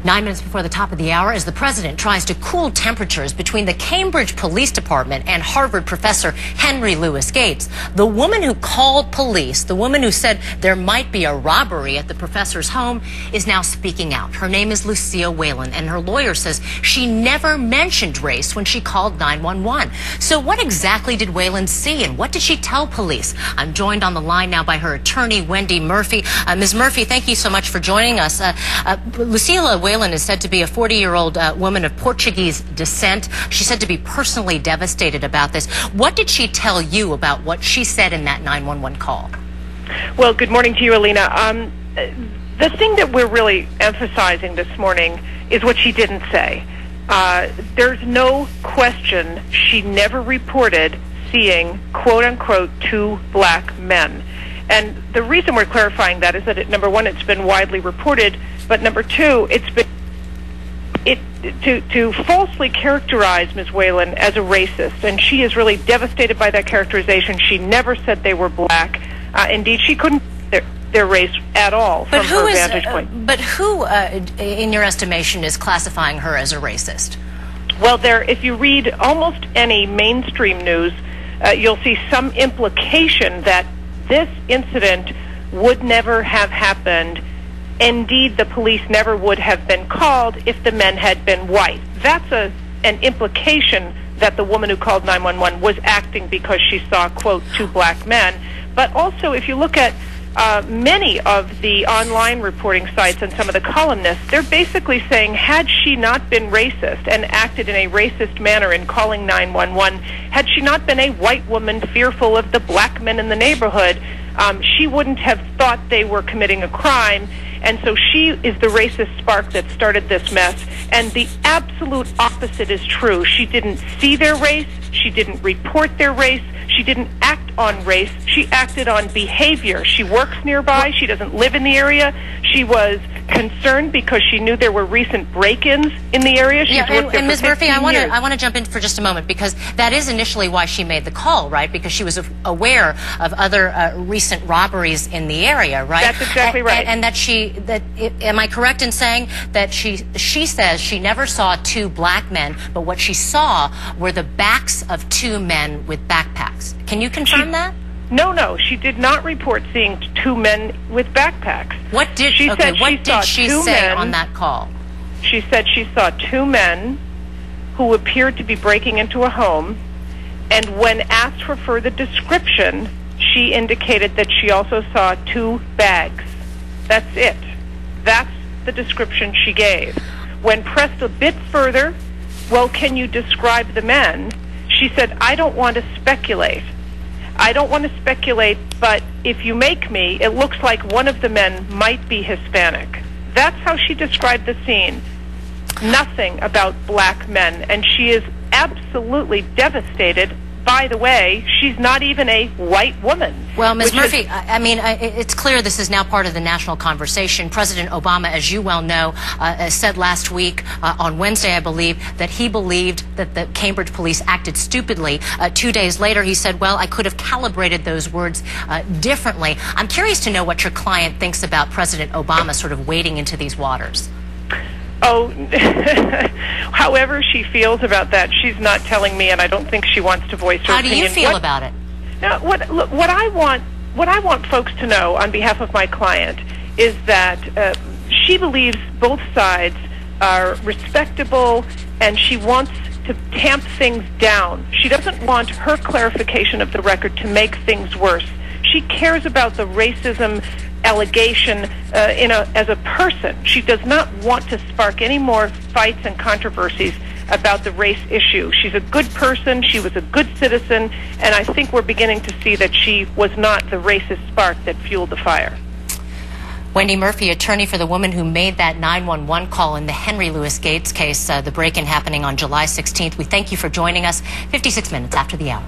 9 minutes before the top of the hour, as the president tries to cool temperatures between the Cambridge Police Department and Harvard professor Henry Louis Gates, the woman who called police, the woman who said there might be a robbery at the professor's home, is now speaking out. Her name is Lucia Whalen, and her lawyer says she never mentioned race when she called 911. So what exactly did Whalen see, and what did she tell police? I'm joined on the line now by her attorney, Wendy Murphy. Ms. Murphy, thank you so much for joining us. Lucia Whalen is said to be a 40-year-old woman of Portuguese descent. She's said to be personally devastated about this. What did she tell you about what she said in that 911 call? Well, good morning to you, Alina. The thing that we're really emphasizing this morning is what she didn't say. There's no question she never reported seeing, quote-unquote, two black men. And the reason we're clarifying that is that, number one, it's been widely reported, but number two, to falsely characterize Ms. Whalen as a racist, and she is really devastated by that characterization. She never said they were black. Indeed, she couldn't their race at all from her vantage point. But who, in your estimation, is classifying her as a racist? Well, if you read almost any mainstream news, you'll see some implication that this incident would never have happened. Indeed, the police never would have been called if the men had been white. That's an implication that the woman who called 911 was acting because she saw, quote, two black men. But also, if you look at many of the online reporting sites and some of the columnists, they're basically saying, had she not been racist and acted in a racist manner in calling 911, had she not been a white woman fearful of the black men in the neighborhood, she wouldn't have thought they were committing a crime. And so she is the racist spark that started this mess. And the absolute opposite is true. She didn't see their race. She didn't report their race. She didn't act on race. She acted on behavior. She works nearby. She doesn't live in the area. She was concerned because she knew there were recent break-ins in the area. And Ms. Murphy, I want to jump in for just a moment, because that is initially why she made the call, right? Because she was aware of other recent robberies in the area, right? That's exactly right. And am I correct in saying that she says she never saw two black men, but what she saw were the backs of two men with backpacks? Can you confirm that? No, she did not report seeing two men with backpacks. What did she say on that call? She said she saw two men who appeared to be breaking into a home, and when asked for further description, she indicated that she also saw two bags. That's it. That's the description she gave. When pressed a bit further, well, can you describe the men? She said, I don't want to speculate. I don't want to speculate, but if you make me, it looks like one of the men might be Hispanic. That's how she described the scene. Nothing about black men, and she is absolutely devastated. By the way, she's not even a white woman. Well, Ms. Murphy, I mean, it's clear this is now part of the national conversation. President Obama, as you well know, said last week, on Wednesday, I believe, that he believed that the Cambridge police acted stupidly. 2 days later, he said, well, I could have calibrated those words differently. I'm curious to know what your client thinks about President Obama sort of wading into these waters. Oh, however she feels about that, she's not telling me, and I don't think she wants to voice her opinion. How do you feel about it? Now, what I want folks to know on behalf of my client is that she believes both sides are respectable, and she wants to tamp things down. She doesn't want her clarification of the record to make things worse. She cares about the racism allegation as a person. She does not want to spark any more fights and controversies about the race issue. She's a good person. She was a good citizen, and I think we're beginning to see that she was not the racist spark that fueled the fire. Wendy Murphy, attorney for the woman who made that 911 call in the Henry Louis Gates case, the break-in happening on July 16th. We thank you for joining us 56 minutes after the hour.